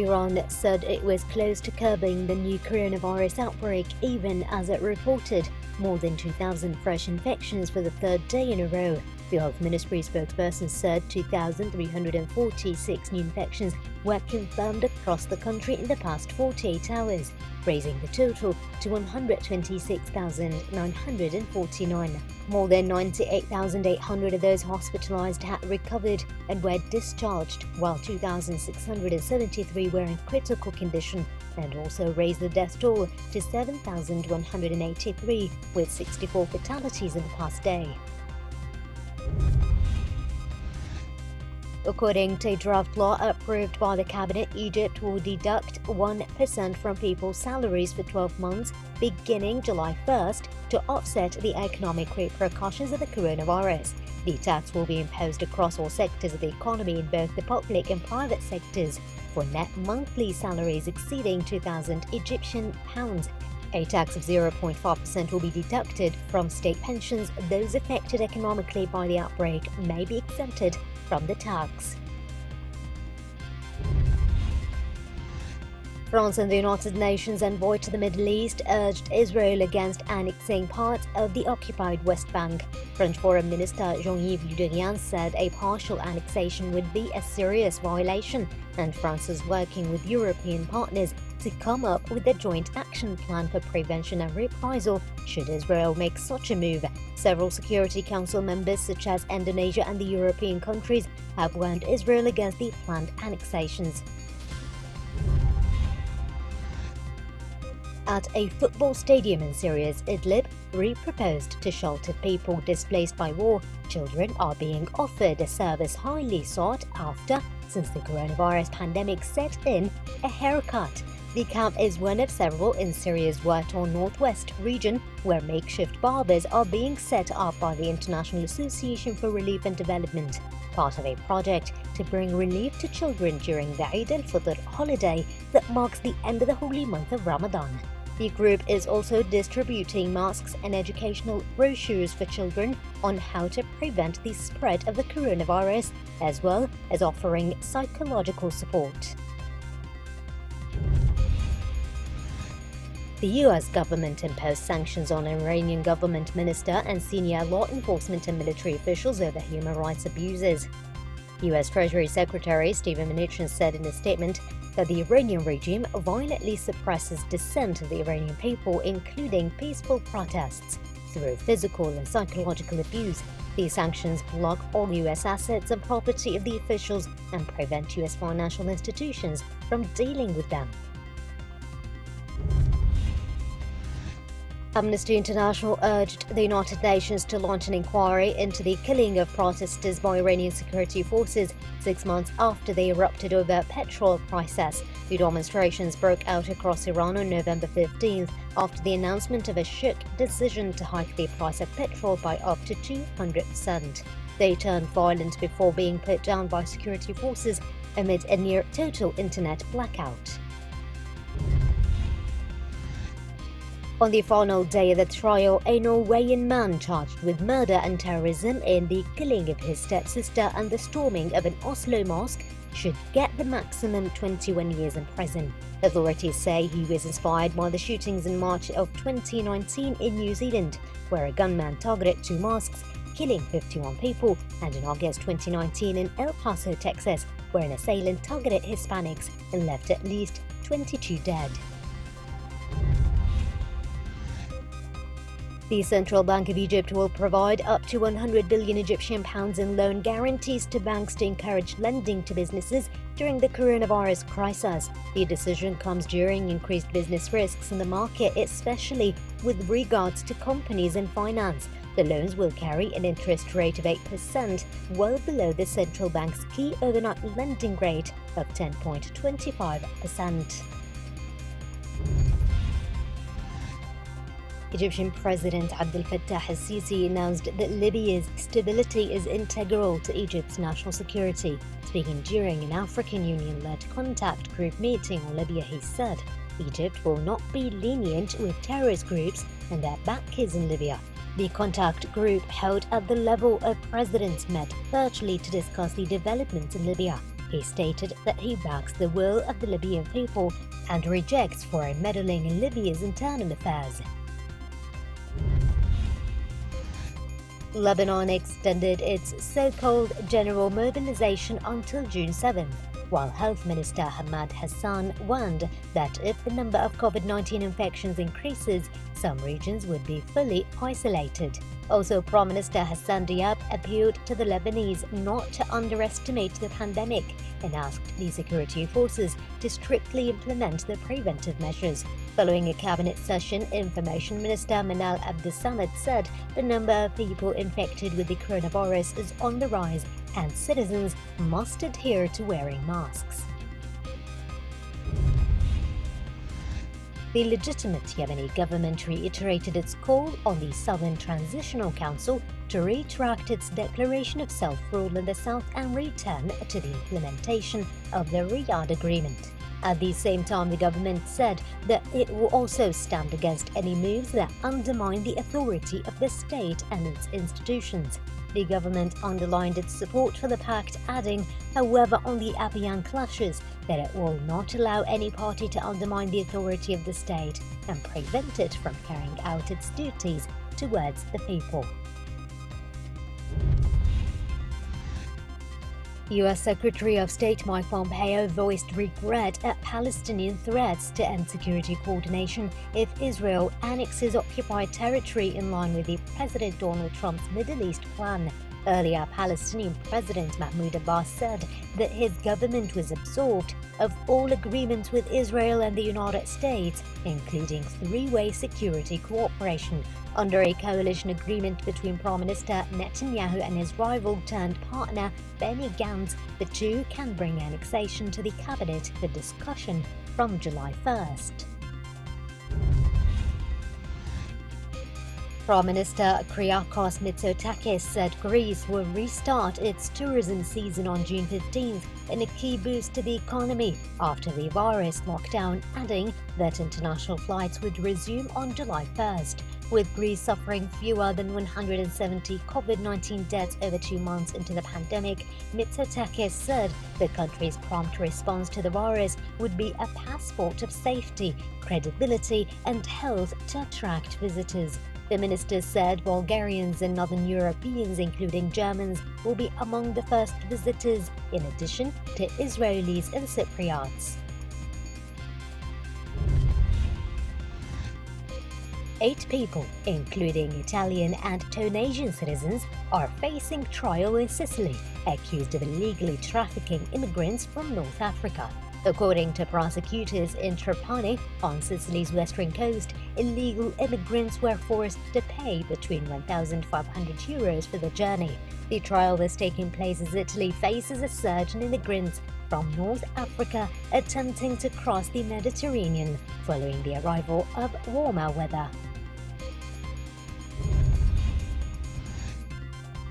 Iran said it was close to curbing the new coronavirus outbreak even as it reported more than 2,000 fresh infections for the third day in a row. The Health Ministry spokesperson said 2,346 new infections were confirmed across the country in the past 48 hours, raising the total to 126,949. More than 98,800 of those hospitalized had recovered and were discharged, while 2,673 were in critical condition, and also raised the death toll to 7,183, with 64 fatalities in the past day. According to a draft law approved by the cabinet, Egypt will deduct 1% from people's salaries for 12 months beginning July 1st to offset the economic repercussions of the coronavirus. The tax will be imposed across all sectors of the economy in both the public and private sectors for net monthly salaries exceeding 2,000 Egyptian pounds. A tax of 0.5% will be deducted from state pensions. Those affected economically by the outbreak may be exempted from the tax. France and the United Nations envoy to the Middle East urged Israel against annexing part of the occupied West Bank. French Foreign Minister Jean-Yves Le Drian said a partial annexation would be a serious violation, and France is working with European partners to come up with a joint action plan for prevention and reprisal should Israel make such a move. Several Security Council members, such as Indonesia and the European countries, have warned Israel against the planned annexations. At a football stadium in Syria's Idlib, re-proposed to shelter people displaced by war, children are being offered a service highly sought after since the coronavirus pandemic set in, a haircut. The camp is one of several in Syria's war-torn northwest region where makeshift barbers are being set up by the International Association for Relief and Development, part of a project to bring relief to children during the Eid al-Fitr holiday that marks the end of the holy month of Ramadan. The group is also distributing masks and educational brochures for children on how to prevent the spread of the coronavirus, as well as offering psychological support. The U.S. government imposed sanctions on Iranian government minister and senior law enforcement and military officials over human rights abuses. U.S. Treasury Secretary Steven Mnuchin said in a statement that the Iranian regime violently suppresses dissent of the Iranian people, including peaceful protests, through physical and psychological abuse. These sanctions block all U.S. assets and property of the officials and prevent U.S. financial institutions from dealing with them. Amnesty International urged the United Nations to launch an inquiry into the killing of protesters by Iranian security forces 6 months after they erupted over petrol prices. The demonstrations broke out across Iran on November 15th after the announcement of a shock decision to hike the price of petrol by up to 200%. They turned violent before being put down by security forces amid a near-total internet blackout. On the final day of the trial, a Norwegian man charged with murder and terrorism in the killing of his stepsister and the storming of an Oslo mosque should get the maximum 21 years in prison. Authorities say he was inspired by the shootings in March of 2019 in New Zealand, where a gunman targeted 2 mosques, killing 51 people, and in August 2019 in El Paso, Texas, where an assailant targeted Hispanics and left at least 22 dead. The Central Bank of Egypt will provide up to 100 billion Egyptian pounds in loan guarantees to banks to encourage lending to businesses during the coronavirus crisis. The decision comes during increased business risks in the market, especially with regards to companies and finance. The loans will carry an interest rate of 8%, well below the central bank's key overnight lending rate of 10.25%. Egyptian President Abdel Fattah al-Sisi announced that Libya's stability is integral to Egypt's national security. Speaking during an African Union-led contact group meeting on Libya, he said, Egypt will not be lenient with terrorist groups and their backers in Libya. The contact group held at the level of presidents met virtually to discuss the developments in Libya. He stated that he backs the will of the Libyan people and rejects foreign meddling in Libya's internal affairs. Lebanon extended its so-called general mobilization until June 7th, while Health Minister Ahmad Hassan warned that if the number of COVID-19 infections increases, some regions would be fully isolated. Also, Prime Minister Hassan Diab appealed to the Lebanese not to underestimate the pandemic and asked the security forces to strictly implement the preventive measures. Following a cabinet session, Information Minister Manal Abdessamad said the number of people infected with the coronavirus is on the rise and citizens must adhere to wearing masks. The legitimate Yemeni government reiterated its call on the Southern Transitional Council to retract its declaration of self-rule in the south and return to the implementation of the Riyadh Agreement. At the same time, the government said that it will also stand against any moves that undermine the authority of the state and its institutions. The government underlined its support for the pact, adding, however, on the Abiyan clashes, that it will not allow any party to undermine the authority of the state and prevent it from carrying out its duties towards the people. U.S. Secretary of State Mike Pompeo voiced regret at Palestinian threats to end security coordination if Israel annexes occupied territory in line with the President Donald Trump's Middle East plan. Earlier, Palestinian President Mahmoud Abbas said that his government was absolved of all agreements with Israel and the United States, including three-way security cooperation. Under a coalition agreement between Prime Minister Netanyahu and his rival-turned-partner Benny Gantz, the two can bring annexation to the cabinet for discussion from July 1st. Prime Minister Kyriakos Mitsotakis said Greece will restart its tourism season on June 15th in a key boost to the economy after the virus lockdown, adding that international flights would resume on July 1st. With Greece suffering fewer than 170 COVID-19 deaths over 2 months into the pandemic, Mitsotakis said the country's prompt response to the virus would be a passport of safety, credibility, and health to attract visitors. The minister said Bulgarians and Northern Europeans, including Germans, will be among the first visitors, in addition to Israelis and Cypriots. 8 people, including Italian and Tunisian citizens, are facing trial in Sicily, accused of illegally trafficking immigrants from North Africa. According to prosecutors in Trapani, on Sicily's western coast, illegal immigrants were forced to pay between €1,500 for the journey. The trial is taking place as Italy faces a surge in immigrants from North Africa attempting to cross the Mediterranean following the arrival of warmer weather.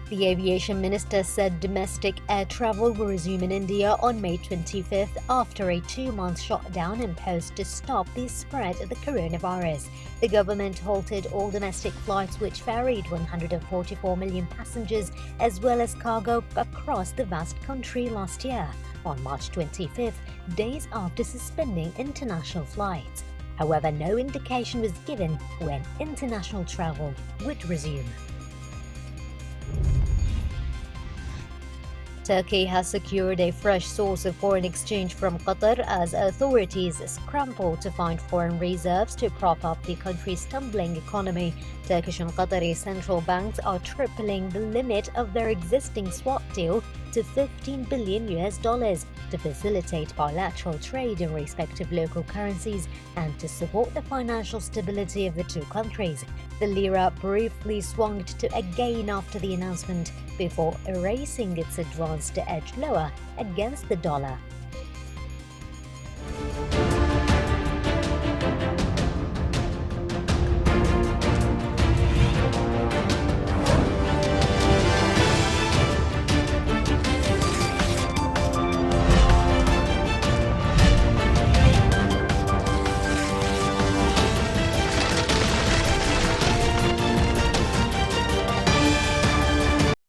The aviation minister said domestic air travel will resume in India on May 25th after a 2-month shutdown imposed to stop the spread of the coronavirus. The government halted all domestic flights which ferried 144 million passengers as well as cargo across the vast country last year, on March 25th, days after suspending international flights. However, no indication was given when international travel would resume. Turkey has secured a fresh source of foreign exchange from Qatar as authorities scramble to find foreign reserves to prop up the country's tumbling economy. Turkish and Qatari central banks are tripling the limit of their existing swap deal to $15 billion to facilitate bilateral trade in respective local currencies and to support the financial stability of the two countries. The lira briefly swung to a gain after the announcement, before erasing its advance to edge lower against the dollar.